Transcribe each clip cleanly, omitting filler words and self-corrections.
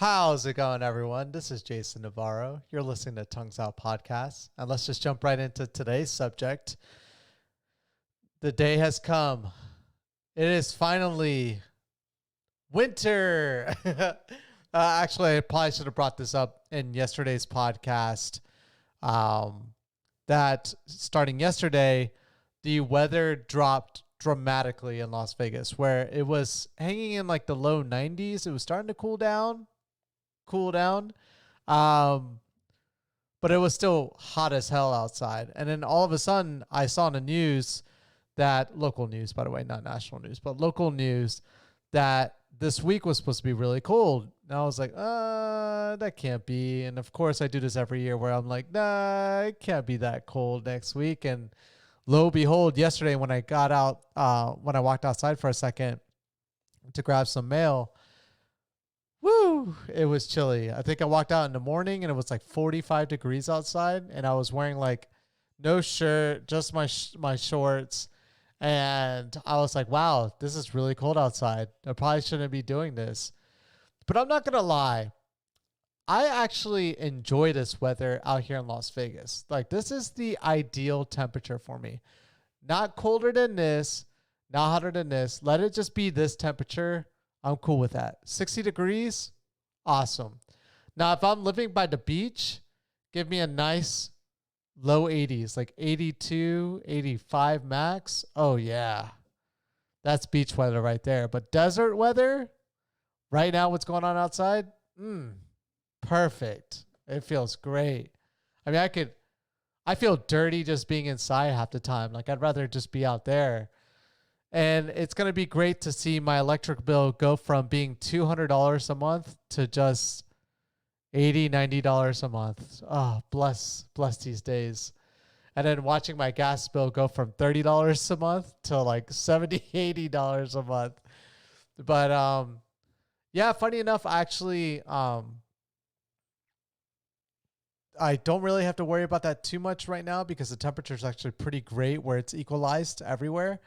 How's it going, everyone? This is Jason Navarro. You're listening to Tongues Out Podcast. And let's just jump right into today's subject. The day has come. It is finally winter. Actually, I probably should have brought this up in yesterday's podcast. That starting yesterday, the weather dropped dramatically in Las Vegas, where it was hanging in like the low 90s. It was starting to cool down. But it was still hot as hell outside. And then all of a sudden I saw on the news that local news, by the way, not national news, but local news that this week was supposed to be really cold. And I was like, that can't be. And of course I do this every year where I'm like, nah, it can't be that cold next week. And lo and behold, yesterday when I got out, when I walked outside for a second to grab some mail, woo, it was chilly. I think I walked out in the morning and it was like 45 degrees outside, and I was wearing like no shirt, just my shorts. And I was like, wow, this is really cold outside. I probably shouldn't be doing this. But I'm not going to lie. I actually enjoy this weather out here in Las Vegas. Like, this is the ideal temperature for me. Not colder than this, not hotter than this. Let it just be this temperature. I'm cool with that. 60 degrees, awesome. Now, if I'm living by the beach, give me a nice low 80s, like 82, 85 max. Oh, yeah. That's beach weather right there. But desert weather, right now, what's going on outside? Perfect. It feels great. I mean, I feel dirty just being inside half the time. Like, I'd rather just be out there. And it's going to be great to see my electric bill go from being $200 a month to just $80, $90 a month. Oh, bless these days. And then watching my gas bill go from $30 a month to like $70, $80 a month. But yeah, funny enough, actually, I don't really have to worry about that too much right now because the temperature is actually pretty great where it's equalized everywhere.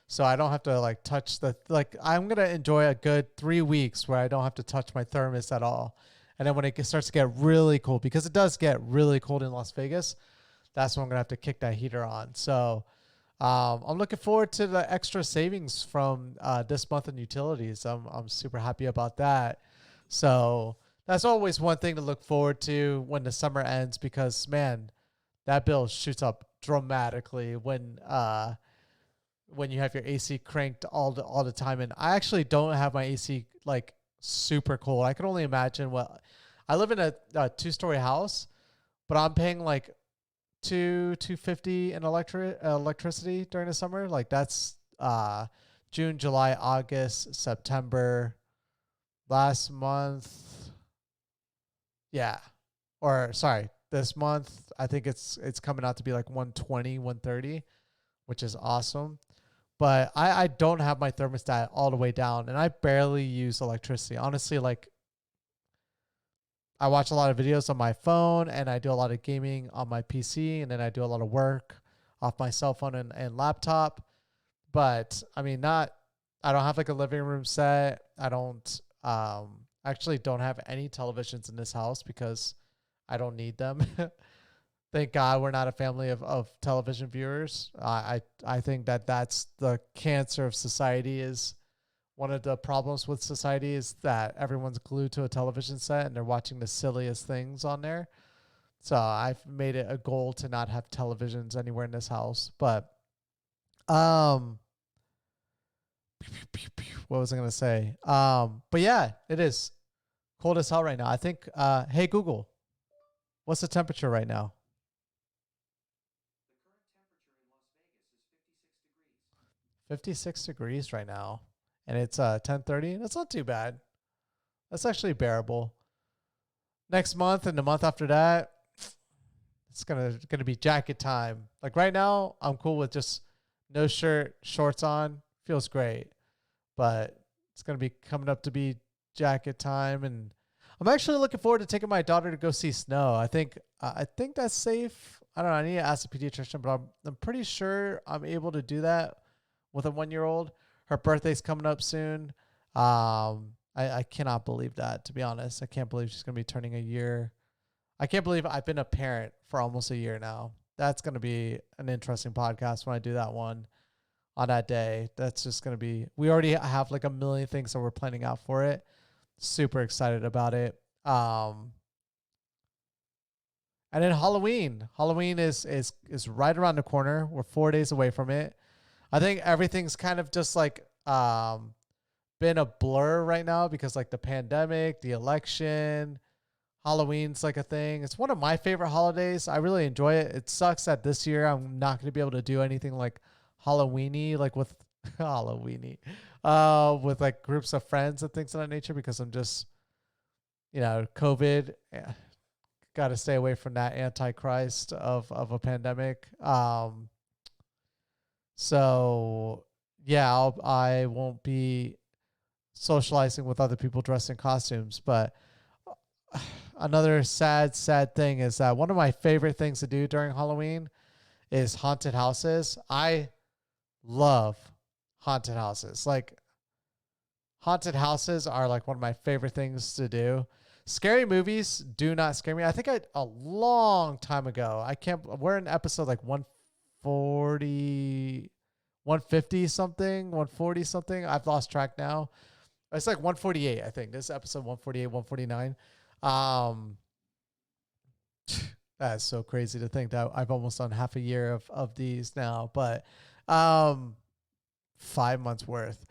So I don't have to like touch I'm going to enjoy a good 3 weeks where I don't have to touch my thermos at all. And then when it starts to get really cold, because it does get really cold in Las Vegas, that's when I'm going to have to kick that heater on. So I'm looking forward to the extra savings from this month in utilities. I'm super happy about that. So that's always one thing to look forward to when the summer ends, because man, that bill shoots up dramatically when you have your AC cranked all the time. And I actually don't have my AC like super cold. I can only imagine what I live in a 2-story house, but I'm paying like $250 in electricity during the summer. Like that's June, July, August, September, last month. Yeah. Or sorry, this month I think it's coming out to be like 120, 130, which is awesome. But I don't have my thermostat all the way down, and I barely use electricity. Honestly, like I watch a lot of videos on my phone, and I do a lot of gaming on my PC, and then I do a lot of work off my cell phone and laptop. But I mean, I don't have like a living room set. I don't actually don't have any televisions in this house because I don't need them. Thank God we're not a family of television viewers. I think that's the cancer of society. Is one of the problems with society is that everyone's glued to a television set and they're watching the silliest things on there. So I've made it a goal to not have televisions anywhere in this house. But what was I gonna say? But yeah, it is cold as hell right now. I think hey Google, what's the temperature right now? 56 degrees right now, and it's 10:30. That's not too bad. That's actually bearable. Next month and the month after that, it's gonna be jacket time. Like right now, I'm cool with just no shirt, shorts on. Feels great. But it's gonna be coming up to be jacket time, and I'm actually looking forward to taking my daughter to go see snow. I think that's safe. I don't know. I need to ask the pediatrician, but I'm pretty sure I'm able to do that with a 1-year-old. Her birthday's coming up soon. I cannot believe that, to be honest. I can't believe she's going to be turning a year. I can't believe I've been a parent for almost a year now. That's going to be an interesting podcast when I do that one on that day. That's just going to be, we already have like a million things that we're planning out for it. Super excited about it. And then Halloween. Halloween is right around the corner. We're 4 days away from it. I think everything's kind of just like been a blur right now because like the pandemic, the election, Halloween's like a thing. It's one of my favorite holidays. I really enjoy it. It sucks that this year I'm not going to be able to do anything like Halloweeny, like with Halloweeny, with like groups of friends and things of that nature because I'm just, COVID. Yeah, got to stay away from that antichrist of a pandemic. So yeah, I won't be socializing with other people dressed in costumes. But another sad thing is that one of my favorite things to do during Halloween is haunted houses. I love haunted houses. Like, haunted houses are like one of my favorite things to do. Scary movies do not scare me. I think a long time ago, we're in episode like 140, 150 something, 140 something. I've lost track now. It's like 148, I think. This is episode 148, 149. That's so crazy to think that I've almost done half a year of these now, but 5 months worth.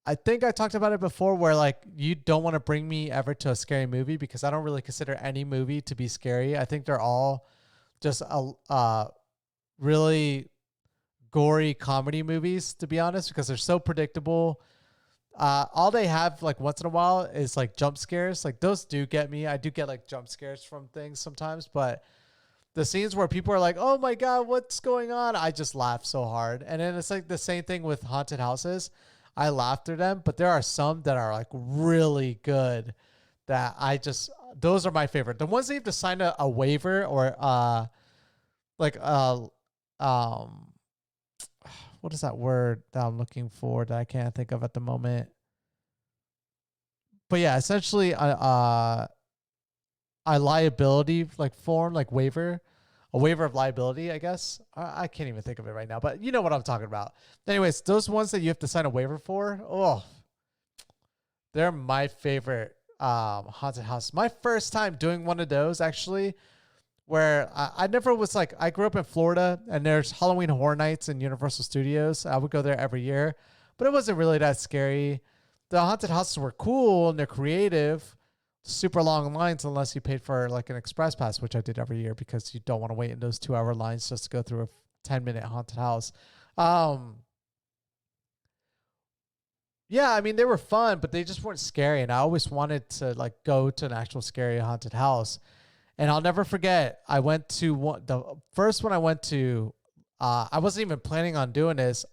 I think I talked about it before where like you don't want to bring me ever to a scary movie because I don't really consider any movie to be scary. I think they're all just really gory comedy movies, to be honest, because they're so predictable. All they have like once in a while is like jump scares. Like those do get me. I do get like jump scares from things sometimes, but the scenes where people are like, "Oh my God, what's going on?" I just laugh so hard. And then it's like the same thing with haunted houses. I laugh through them, but there are some that are like really good that those are my favorite. The ones that you have to sign a waiver or what is that word that I'm looking for that I can't think of at the moment? But yeah, essentially a liability like form, like waiver. A waiver of liability, I guess. I can't even think of it right now, but you know what I'm talking about. Anyways, those ones that you have to sign a waiver for, they're my favorite haunted house. My first time doing one of those, actually, where I never was like, I grew up in Florida, and there's Halloween Horror Nights in Universal Studios. I would go there every year, but it wasn't really that scary. The haunted houses were cool, and they're creative. Super long lines unless you paid for like an express pass, which I did every year because you don't want to wait in those 2-hour lines just to go through a 10-minute haunted house. Yeah, I mean, they were fun, but they just weren't scary. And I always wanted to like go to an actual scary haunted house. And I'll never forget, I went to the first one I went to, I wasn't even planning on doing this.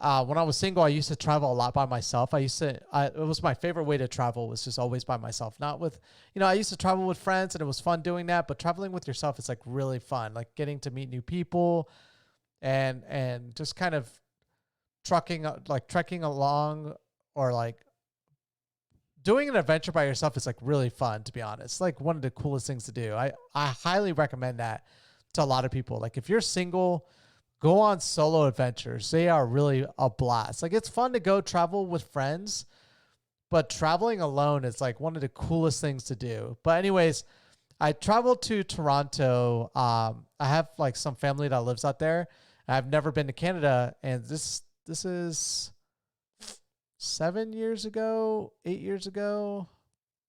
When I was single, I used to travel a lot by myself. It was my favorite way to travel was just always by myself, not with, I used to travel with friends and it was fun doing that, but traveling with yourself is like really fun, like getting to meet new people and just kind of trekking along or like doing an adventure by yourself is like really fun, to be honest. Like one of the coolest things to do. I highly recommend that to a lot of people. Like if you're single, go on solo adventures. They are really a blast. Like it's fun to go travel with friends, but traveling alone is like one of the coolest things to do. But anyways, I traveled to Toronto. I have like some family that lives out there. I've never been to Canada, and this is 7 years ago, 8 years ago,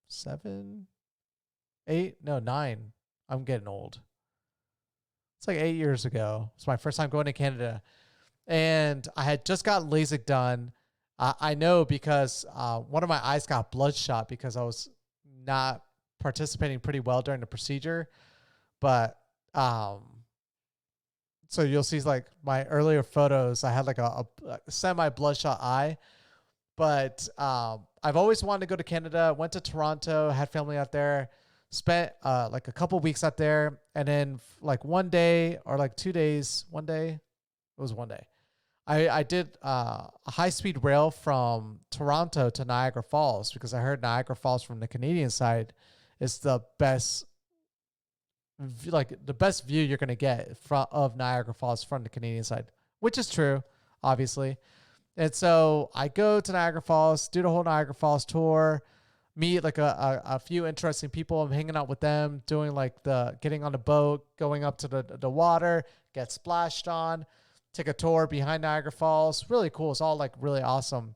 7, 8, no, 9. I'm getting old. It's like 8 years ago. It's my first time going to Canada. And I had just got LASIK done. I know because one of my eyes got bloodshot because I was not participating pretty well during the procedure. But so you'll see like my earlier photos, I had like a semi-bloodshot eye. But I've always wanted to go to Canada. Went to Toronto, had family out there. Spent like a couple weeks out there, and then like one day or like 2 days, one day, it was one day, I did a high speed rail from Toronto to Niagara Falls because I heard Niagara Falls from the Canadian side is the best, like the best view you're gonna get from of Niagara Falls from the Canadian side, which is true, obviously. And so I go to Niagara Falls, do the whole Niagara Falls tour, meet like a few interesting people. I'm hanging out with them, doing like the getting on the boat, going up to the water, get splashed on, take a tour behind Niagara Falls. Really cool. It's all like really awesome.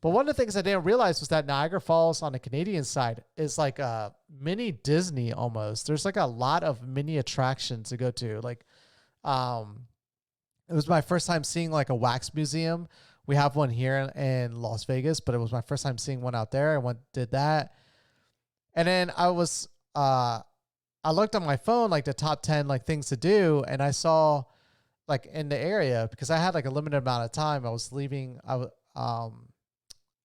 But one of the things I didn't realize was that Niagara Falls on the Canadian side is like a mini Disney almost. There's like a lot of mini attractions to go to. Like, it was my first time seeing like a wax museum. We have one here in Las Vegas, but it was my first time seeing one out there. I went, did that. And then I looked on my phone, like the top 10 like things to do. And I saw like in the area because I had like a limited amount of time. I was leaving.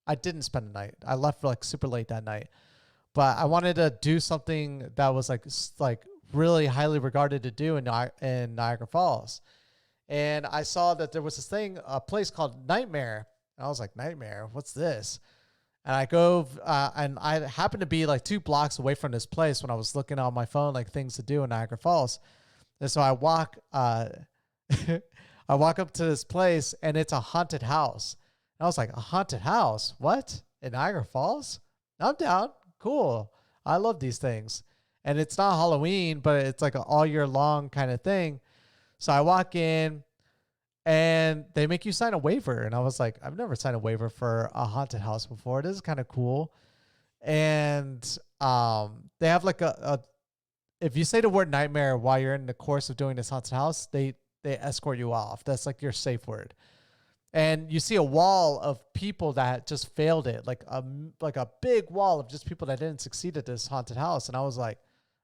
I didn't spend the night. I left like super late that night, but I wanted to do something that was like really highly regarded to do in Niagara Falls. And I saw that there was this thing, a place called Nightmare. And I was like, Nightmare, what's this? And I go, and I happened to be like 2 blocks away from this place when I was looking on my phone, like things to do in Niagara Falls. And so I walk, I walk up to this place and it's a haunted house. And I was like, a haunted house? What? In Niagara Falls? I'm down. Cool. I love these things. And it's not Halloween, but it's like an all year long kind of thing. So I walk in and they make you sign a waiver. And I was like, I've never signed a waiver for a haunted house before. This is kind of cool. And they have like if you say the word nightmare while you're in the course of doing this haunted house, they escort you off. That's like your safe word. And you see a wall of people that just failed it, like a big wall of just people that didn't succeed at this haunted house. And I was like,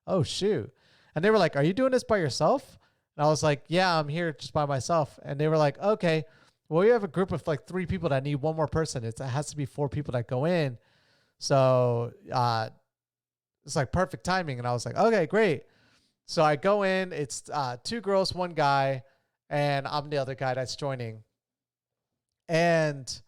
oh, shoot. And they were like, are you doing this by yourself? And I was like, yeah, I'm here just by myself. And they were like, okay, well, we have a group of like 3 people that need 1 more person. It has to be 4 people that go in. So it's like perfect timing. And I was like, okay, great. So I go in, it's 2 girls, 1 guy, and I'm the other guy that's joining. And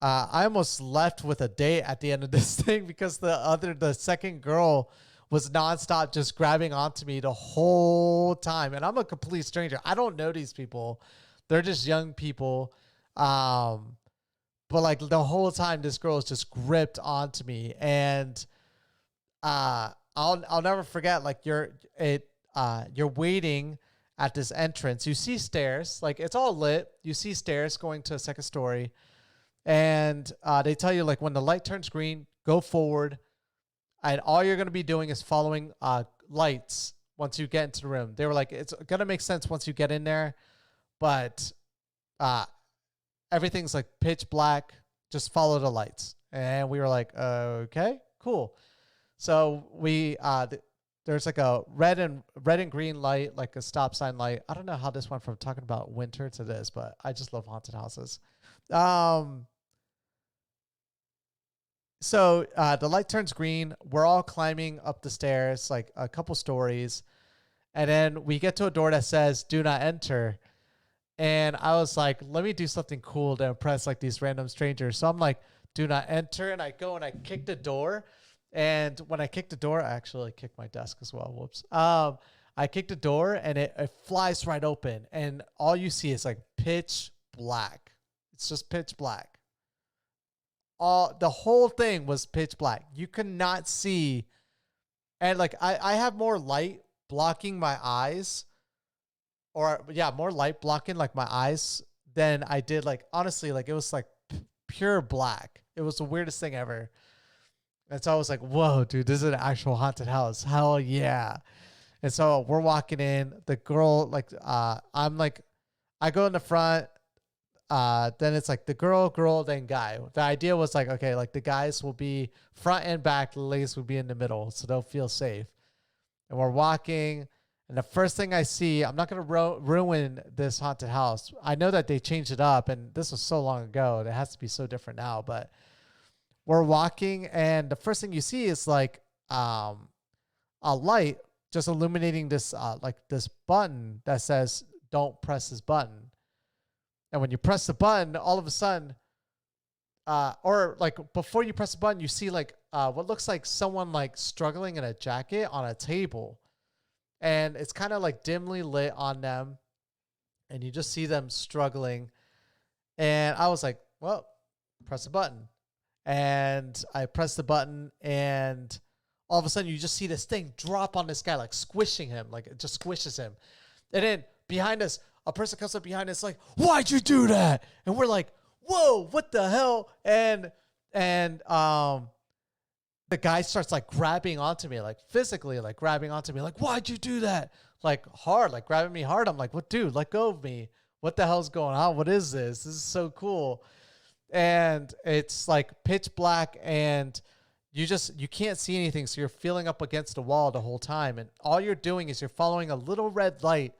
I almost left with a date at the end of this thing because the second girl was nonstop just grabbing onto me the whole time. And I'm a complete stranger. I don't know these people. They're just young people. But like the whole time this girl is just gripped onto me. And I'll never forget, like you're waiting at this entrance. You see stairs, like it's all lit. You see stairs going to a second story. And they tell you like when the light turns green, go forward. And all you're going to be doing is following lights once you get into the room. They were like, it's going to make sense once you get in there, but everything's like pitch black. Just follow the lights. And we were like, okay, cool. So we there's like a red and green light, like a stop sign light. I don't know how this went from talking about winter to this, but I just love haunted houses. So the light turns green. We're all climbing up the stairs, like a couple stories. And then we get to a door that says, do not enter. And I was like, let me do something cool to impress like these random strangers. So I'm like, do not enter. And I go and I kick the door. And when I kick the door, I actually kicked my desk as well. Whoops. I kicked the door and it flies right open. And all you see is like pitch black. It's just pitch black. The whole thing was pitch black. You could not see. And like, I have more light blocking my eyes more light blocking like my eyes than I did. Like, honestly, like it was like pure black. It was the weirdest thing ever. And so I was like, whoa, dude, this is an actual haunted house. Hell yeah. And so we're walking in, the girl, like, I'm like, I go in the front, then it's like the girl, then guy. The idea was like, okay, like the guys will be front and back, the ladies will be in the middle, so they'll feel safe. And we're walking, and the first thing I see, I'm not going to ruin this haunted house. I know that they changed it up, and this was so long ago. It has to be so different now, but we're walking, and the first thing you see is like a light just illuminating this like this button that says, don't press this button. And when you press the button, all of a sudden, or like before you press the button, you see like what looks like someone like struggling in a jacket on a table, and it's kind of like dimly lit on them, and you just see them struggling. And I was like, well, press the button. And I pressed the button, and all of a sudden you just see this thing drop on this guy, like squishing him, like it just squishes him. And then behind us, a person comes up behind us like, why'd you do that? And we're like, whoa, what the hell? And the guy starts like grabbing onto me, like physically, like grabbing onto me, like, why'd you do that? Like hard, like grabbing me hard. I'm like, what, dude, let go of me. What the hell's going on? What is this? This is so cool. And it's like pitch black, and you can't see anything. So you're feeling up against the wall the whole time. And all you're doing is you're following a little red light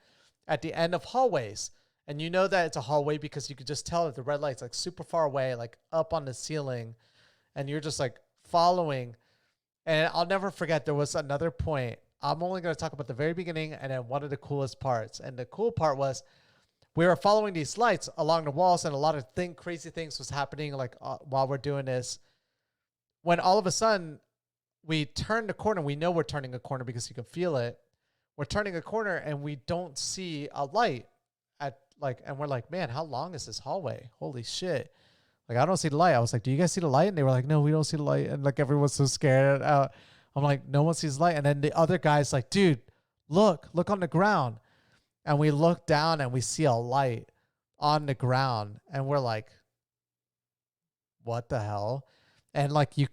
at the end of hallways. And you know that it's a hallway because you could just tell that the red light's like super far away, like up on the ceiling. And you're just like following. And I'll never forget, there was another point. I'm only going to talk about the very beginning and then one of the coolest parts. And the cool part was we were following these lights along the walls, and a lot of crazy things was happening like while we're doing this. When all of a sudden we turn the corner, we know we're turning a corner because you can feel it. We're turning a corner and we don't see a light at like, and we're like, man, how long is this hallway? Holy shit. Like, I don't see the light. I was like, do you guys see the light? And they were like, no, we don't see the light. And like, everyone's so scared out. I'm like, no one sees the light. And then the other guy's like, dude, look on the ground. And we look down and we see a light on the ground. And we're like, what the hell? And like, you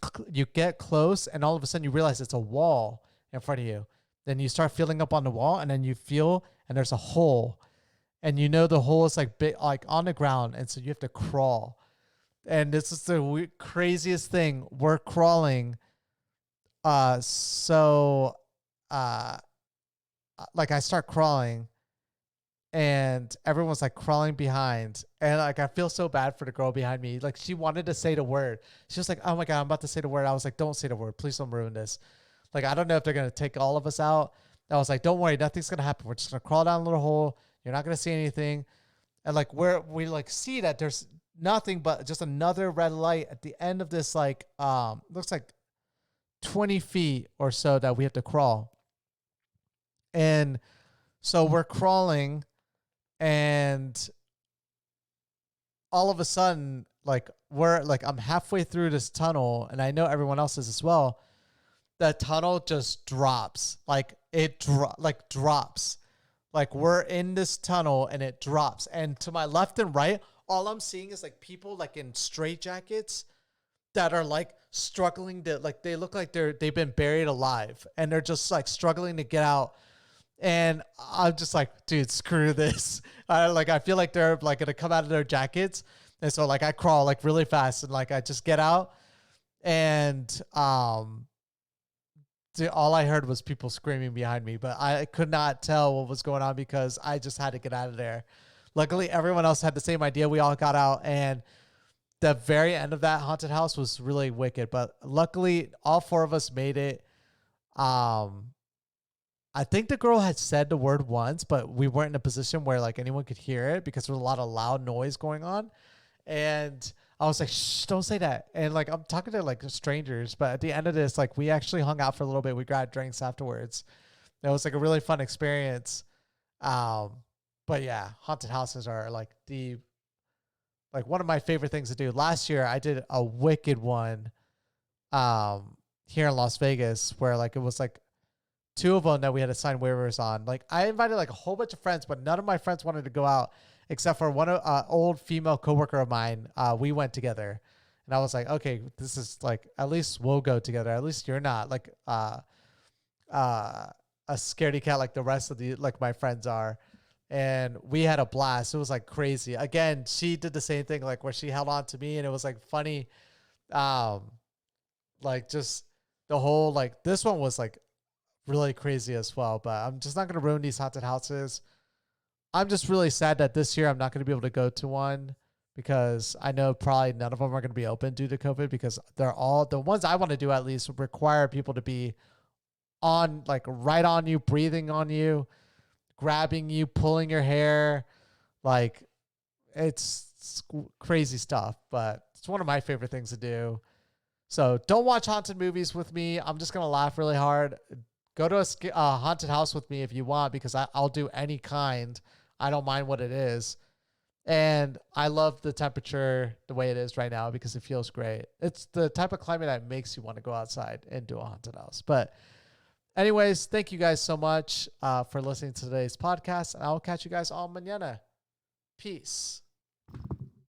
get close, and all of a sudden you realize it's a wall in front of you. Then you start feeling up on the wall, and then you feel, and there's a hole. And you know the hole is like big, like on the ground. And so you have to crawl. And this is the craziest thing. We're crawling. So like I start crawling, and everyone's like crawling behind. And like, I feel so bad for the girl behind me. Like, she wanted to say the word. She was like, oh my God, I'm about to say the word. I was like, don't say the word. Please don't ruin this. Like, I don't know if they're going to take all of us out. I was like, don't worry. Nothing's going to happen. We're just going to crawl down a little hole. You're not going to see anything. And like, we like see that there's nothing but just another red light at the end of this, like, looks like 20 feet or so that we have to crawl. And so we're crawling, and all of a sudden, like, I'm halfway through this tunnel, and I know everyone else is as well. The tunnel just drops. Like, it drops. Like, we're in this tunnel and it drops. And to my left and right, all I'm seeing is like people like in straitjackets that are like struggling to, like, they look like they've been buried alive, and they're just like struggling to get out. And I'm just like, dude, screw this. I feel like they're like going to come out of their jackets. And so like I crawl like really fast, and like I just get out, and dude, all I heard was people screaming behind me, but I could not tell what was going on because I just had to get out of there. Luckily, everyone else had the same idea. We all got out, and the very end of that haunted house was really wicked. But luckily, all four of us made it. I think the girl had said the word once, but we weren't in a position where like anyone could hear it because there was a lot of loud noise going on. And I was like, shh, don't say that. And like, I'm talking to like strangers, but at the end of this, like, we actually hung out for a little bit. We grabbed drinks afterwards. It was like a really fun experience. But yeah, haunted houses are like one of my favorite things to do. Last year I did a wicked one, here in Las Vegas, where like, it was like 2 of them that we had to sign waivers on. Like, I invited like a whole bunch of friends, but none of my friends wanted to go out except for one old female coworker of mine. We went together, and I was like, okay, this is like, at least we'll go together. At least you're not like a scaredy cat like the rest of the, like, my friends are. And we had a blast. It was like crazy. Again, she did the same thing, like where she held on to me, and it was like funny. Like, just the whole, like, this one was like really crazy as well. But I'm just not going to ruin these haunted houses. I'm just really sad that this year I'm not going to be able to go to one, because I know probably none of them are going to be open due to COVID, because they're all, the ones I want to do at least, require people to be on, like, right on you, breathing on you, grabbing you, pulling your hair. Like, it's crazy stuff, but it's one of my favorite things to do. So don't watch haunted movies with me. I'm just going to laugh really hard. Go to a haunted house with me if you want, because I'll do any kind. I don't mind what it is. And I love the temperature the way it is right now because it feels great. It's the type of climate that makes you want to go outside and do a haunted house. But anyways, thank you guys so much for listening to today's podcast. And I'll catch you guys all mañana. Peace.